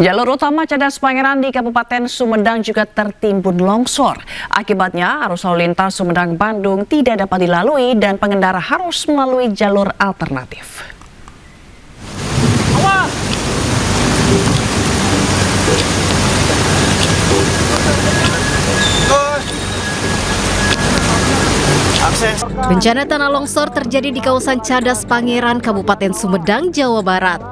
Jalur utama Cadas Pangeran di Kabupaten Sumedang juga tertimbun longsor. Akibatnya, arus lalu lintas Sumedang-Bandung tidak dapat dilalui dan pengendara harus melalui jalur alternatif. Bencana tanah longsor terjadi di kawasan Cadas Pangeran, Kabupaten Sumedang, Jawa Barat.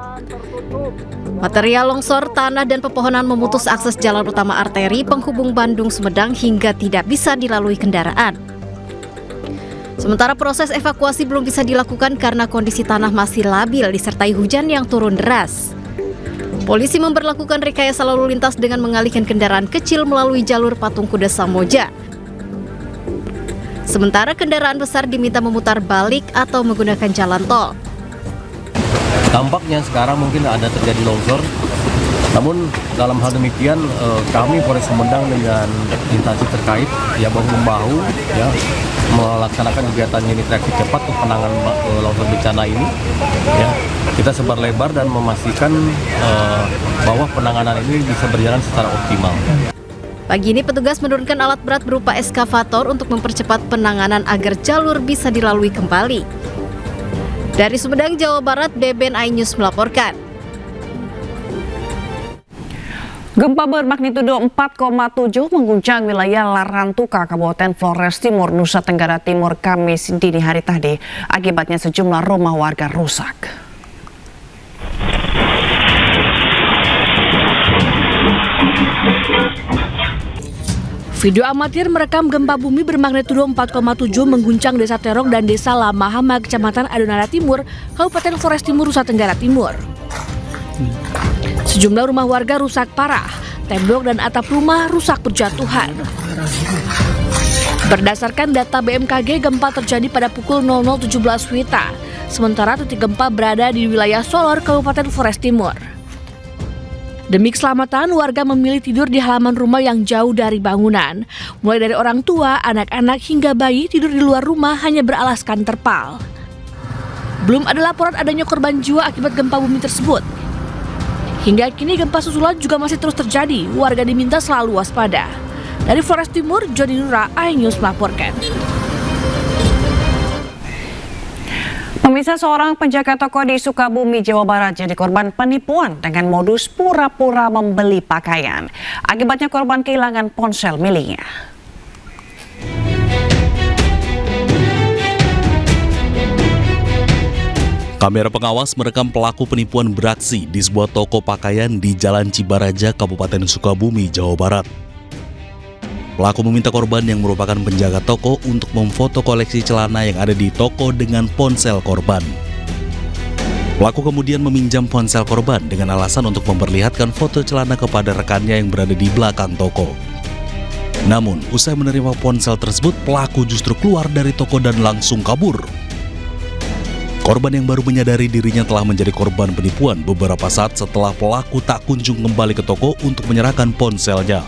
Material longsor, tanah, dan pepohonan memutus akses jalan utama arteri penghubung Bandung-Sumedang hingga tidak bisa dilalui kendaraan. Sementara proses evakuasi belum bisa dilakukan karena kondisi tanah masih labil disertai hujan yang turun deras. Polisi memberlakukan rekayasa lalu lintas dengan mengalihkan kendaraan kecil melalui jalur Patung Kuda Sammoja. Sementara kendaraan besar diminta memutar balik atau menggunakan jalan tol. Dampaknya sekarang mungkin ada terjadi longsor, namun dalam hal demikian kami Polres Sumedang dengan instansi terkait ya bahu-membahu ya melaksanakan kegiatan unit reaksi cepat untuk penanganan longsor bencana ini. Ya, kita sebar lebar dan memastikan bahwa penanganan ini bisa berjalan secara optimal. Pagi ini petugas menurunkan alat berat berupa eskavator untuk mempercepat penanganan agar jalur bisa dilalui kembali. Dari Sumedang, Jawa Barat, Beben iNews melaporkan. Gempa bermagnitudo 4,7 mengguncang wilayah Larantuka, Kabupaten Flores Timur, Nusa Tenggara Timur, Kamis dini hari tadi. Akibatnya sejumlah rumah warga rusak. Video amatir merekam gempa bumi bermagnitudo 4,7 mengguncang Desa Terong dan Desa Lamahama, Kecamatan Adonara Timur, Kabupaten Flores Timur, Nusa Tenggara Timur. Sejumlah rumah warga rusak parah, tembok dan atap rumah rusak berjatuhan. Berdasarkan data BMKG, gempa terjadi pada pukul 00.17 WITA, sementara titik gempa berada di wilayah Solor, Kabupaten Flores Timur. Demi keselamatan, warga memilih tidur di halaman rumah yang jauh dari bangunan. Mulai dari orang tua, anak-anak, hingga bayi tidur di luar rumah hanya beralaskan terpal. Belum ada laporan adanya korban jiwa akibat gempa bumi tersebut. Hingga kini gempa susulan juga masih terus terjadi. Warga diminta selalu waspada. Dari Flores Timur, Jody Nura, iNews melaporkan. Pemirsa, seorang penjaga toko di Sukabumi, Jawa Barat jadi korban penipuan dengan modus pura-pura membeli pakaian. Akibatnya korban kehilangan ponsel miliknya. Kamera pengawas merekam pelaku penipuan beraksi di sebuah toko pakaian di Jalan Cibaraja, Kabupaten Sukabumi, Jawa Barat. Pelaku meminta korban yang merupakan penjaga toko untuk memfoto koleksi celana yang ada di toko dengan ponsel korban. Pelaku kemudian meminjam ponsel korban dengan alasan untuk memperlihatkan foto celana kepada rekannya yang berada di belakang toko. Namun, usai menerima ponsel tersebut, pelaku justru keluar dari toko dan langsung kabur. Korban yang baru menyadari dirinya telah menjadi korban penipuan beberapa saat setelah pelaku tak kunjung kembali ke toko untuk menyerahkan ponselnya.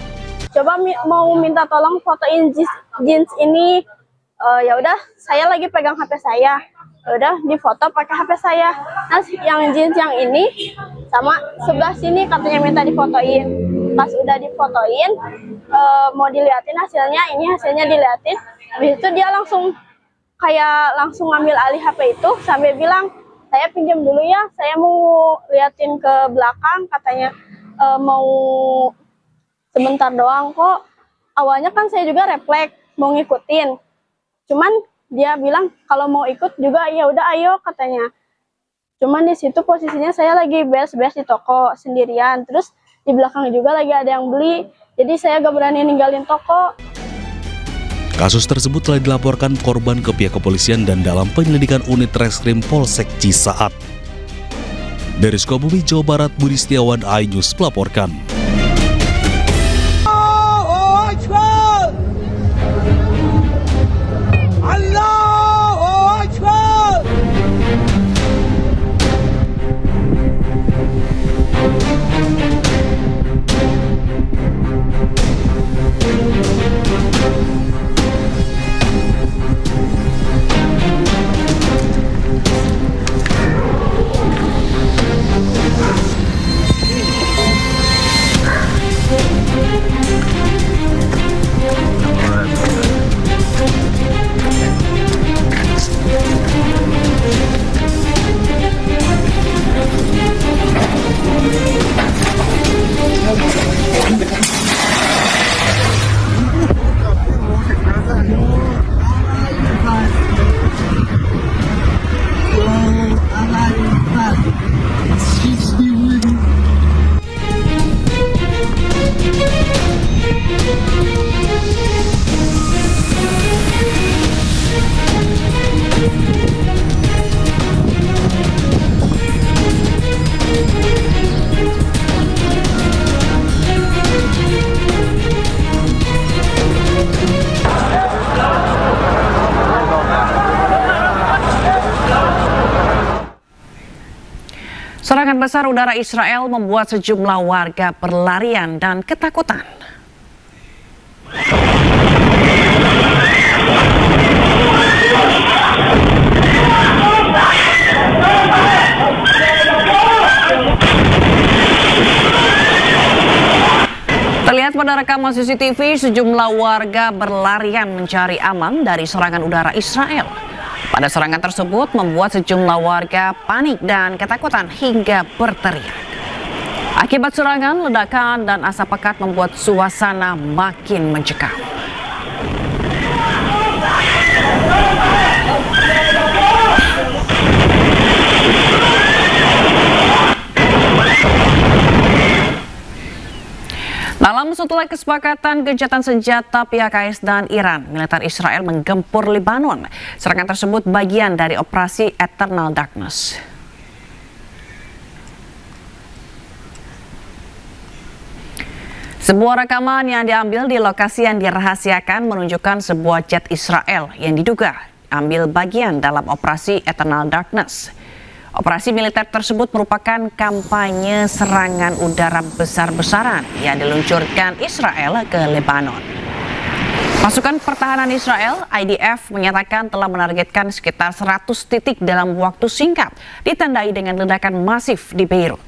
Coba mau minta tolong fotoin jeans ini, ya udah saya lagi pegang HP saya, udah difoto pakai HP saya. Nah yang jeans yang ini sama sebelah sini katanya minta difotoin. Pas udah difotoin, mau diliatin hasilnya, ini hasilnya diliatin. Habis itu dia langsung ngambil alih HP itu sambil bilang, saya pinjam dulu ya, saya mau liatin ke belakang, katanya mau sebentar doang kok. Awalnya kan saya juga refleks mau ngikutin. Cuman dia bilang kalau mau ikut juga ya udah ayo katanya. Cuman di situ posisinya saya lagi beres-beres di toko sendirian. Terus di belakang juga lagi ada yang beli. Jadi saya gak berani ninggalin toko. Kasus tersebut telah dilaporkan korban ke pihak kepolisian dan dalam penyelidikan unit Reskrim Polsek Cisaat. Dari Sukabumi, Jawa Barat, Budi Setiawan, iNews melaporkan. besar udara Israel membuat sejumlah warga berlarian dan ketakutan. Terlihat pada rekaman CCTV, sejumlah warga berlarian mencari aman dari serangan udara Israel. Pada serangan tersebut membuat sejumlah warga panik dan ketakutan hingga berteriak. Akibat serangan, ledakan dan asap pekat membuat suasana makin mencekam. Dalam setelah kesepakatan gencatan senjata pihak AS dan Iran, militer Israel menggempur Lebanon. Serangan tersebut bagian dari operasi Eternal Darkness. Sebuah rekaman yang diambil di lokasi yang dirahasiakan menunjukkan sebuah jet Israel yang diduga ambil bagian dalam operasi Eternal Darkness. Operasi militer tersebut merupakan kampanye serangan udara besar-besaran yang diluncurkan Israel ke Lebanon. Pasukan pertahanan Israel, IDF, menyatakan telah menargetkan sekitar 100 titik dalam waktu singkat, ditandai dengan ledakan masif di Beirut.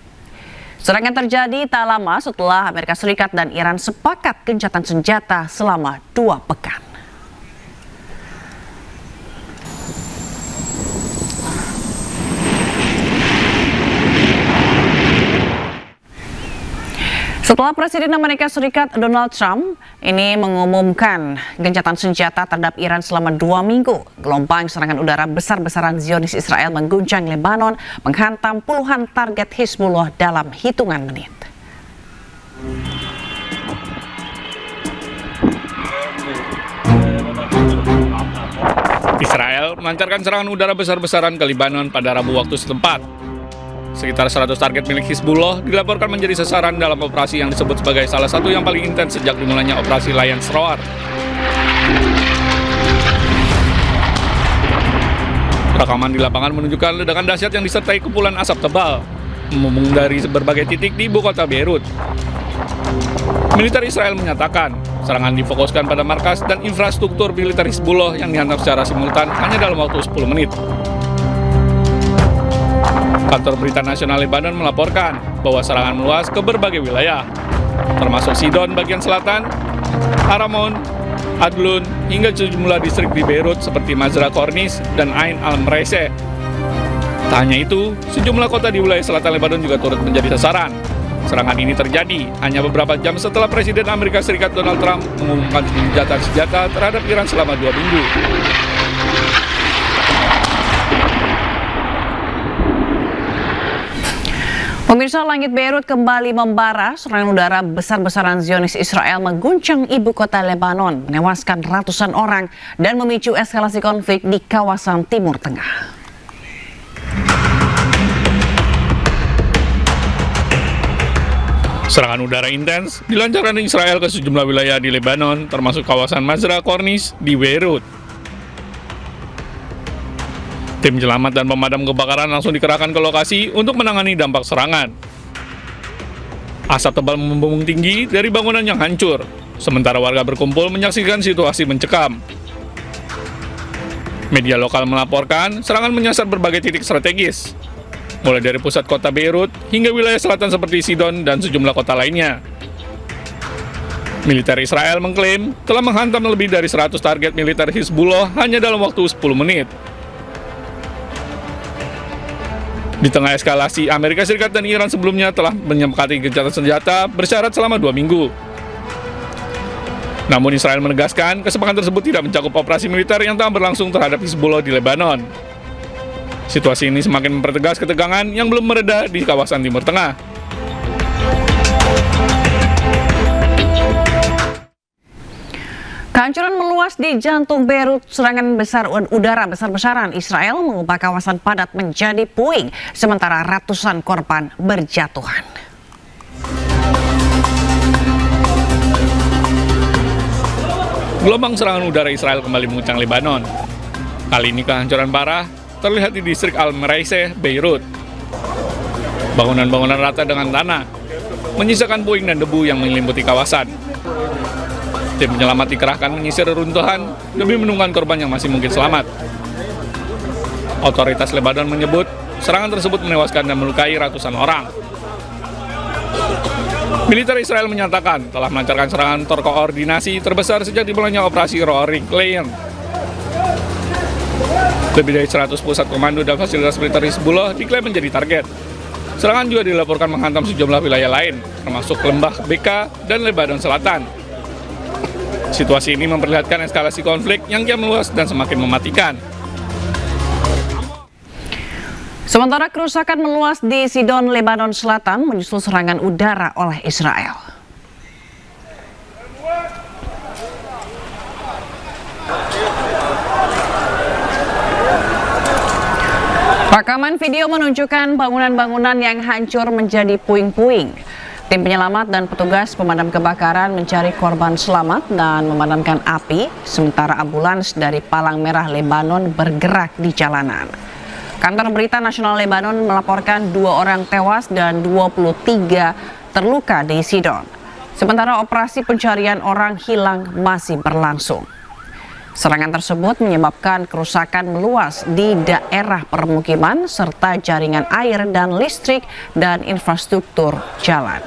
Serangan terjadi tak lama setelah Amerika Serikat dan Iran sepakat gencatan senjata selama 2 pekan. Setelah Presiden Amerika Serikat Donald Trump ini mengumumkan gencatan senjata terhadap Iran selama 2 minggu, gelombang serangan udara besar-besaran Zionis Israel mengguncang Lebanon, menghantam puluhan target Hizbullah dalam hitungan menit. Israel melancarkan serangan udara besar-besaran ke Lebanon pada Rabu waktu setempat. Sekitar 100 target milik Hizbullah dilaporkan menjadi sasaran dalam operasi yang disebut sebagai salah satu yang paling intens sejak dimulainya operasi Lion's Roar. Rekaman di lapangan menunjukkan ledakan dahsyat yang disertai kepulan asap tebal, membumbung dari berbagai titik di ibu kota Beirut. Militer Israel menyatakan, serangan difokuskan pada markas dan infrastruktur militer Hizbullah yang dihantam secara simultan hanya dalam waktu 10 menit. Kantor Berita Nasional Lebanon melaporkan bahwa serangan meluas ke berbagai wilayah, termasuk Sidon bagian selatan, Haramon, Adlun, hingga sejumlah distrik di Beirut seperti Mazra Kornis dan Ain al-Mreiseh. Tak hanya itu, sejumlah kota di wilayah selatan Lebanon juga turut menjadi sasaran. Serangan ini terjadi hanya beberapa jam setelah Presiden Amerika Serikat Donald Trump mengumumkan gencatan senjata terhadap Iran selama 2 minggu. Pemirsa, langit Beirut kembali membara. Serangan udara besar-besaran Zionis Israel mengguncang ibu kota Lebanon, menewaskan ratusan orang dan memicu eskalasi konflik di kawasan Timur Tengah. Serangan udara intens dilancarkan Israel ke sejumlah wilayah di Lebanon, termasuk kawasan Mazra Kornis di Beirut. Tim selamat dan pemadam kebakaran langsung dikerahkan ke lokasi untuk menangani dampak serangan. Asap tebal membumbung tinggi dari bangunan yang hancur, sementara warga berkumpul menyaksikan situasi mencekam. Media lokal melaporkan serangan menyasar berbagai titik strategis, mulai dari pusat kota Beirut hingga wilayah selatan seperti Sidon dan sejumlah kota lainnya. Militer Israel mengklaim telah menghantam lebih dari 100 target militer Hizbullah hanya dalam waktu 10 menit. Di tengah eskalasi, Amerika Serikat dan Iran sebelumnya telah menyepakati gencatan senjata bersyarat selama 2 minggu. Namun Israel menegaskan kesepakatan tersebut tidak mencakup operasi militer yang tengah berlangsung terhadap Hizbullah di Lebanon. Situasi ini semakin mempertegas ketegangan yang belum mereda di kawasan Timur Tengah. Kehancuran meluas di jantung Beirut. Serangan besar udara besar-besaran Israel mengubah kawasan padat menjadi puing, sementara ratusan korban berjatuhan. Gelombang serangan udara Israel kembali mengguncang Lebanon. Kali ini kehancuran parah terlihat di distrik Al-Mreiseh, Beirut. Bangunan-bangunan rata dengan tanah, menyisakan puing dan debu yang menyelimuti kawasan. Tim penyelamat dikerahkan menyisir reruntuhan demi menemukan korban yang masih mungkin selamat. Otoritas Lebanon menyebut serangan tersebut menewaskan dan melukai ratusan orang. Militer Israel menyatakan telah melancarkan serangan terkoordinasi terbesar sejak dimulainya operasi Roaring Lion. Lebih dari 100 pusat komando dan fasilitas militer Hizbullah diklaim menjadi target. Serangan juga dilaporkan menghantam sejumlah wilayah lain, termasuk Lembah Beka dan Lebanon Selatan. Situasi ini memperlihatkan eskalasi konflik yang kian meluas dan semakin mematikan. Sementara kerusakan meluas di Sidon, Lebanon Selatan menyusul serangan udara oleh Israel. Rekaman video menunjukkan bangunan-bangunan yang hancur menjadi puing-puing. Tim penyelamat dan petugas pemadam kebakaran mencari korban selamat dan memadamkan api, sementara ambulans dari Palang Merah Lebanon bergerak di jalanan. Kantor Berita Nasional Lebanon melaporkan 2 orang tewas dan 23 terluka di Sidon. Sementara operasi pencarian orang hilang masih berlangsung. Serangan tersebut menyebabkan kerusakan meluas di daerah permukiman serta jaringan air dan listrik dan infrastruktur jalan.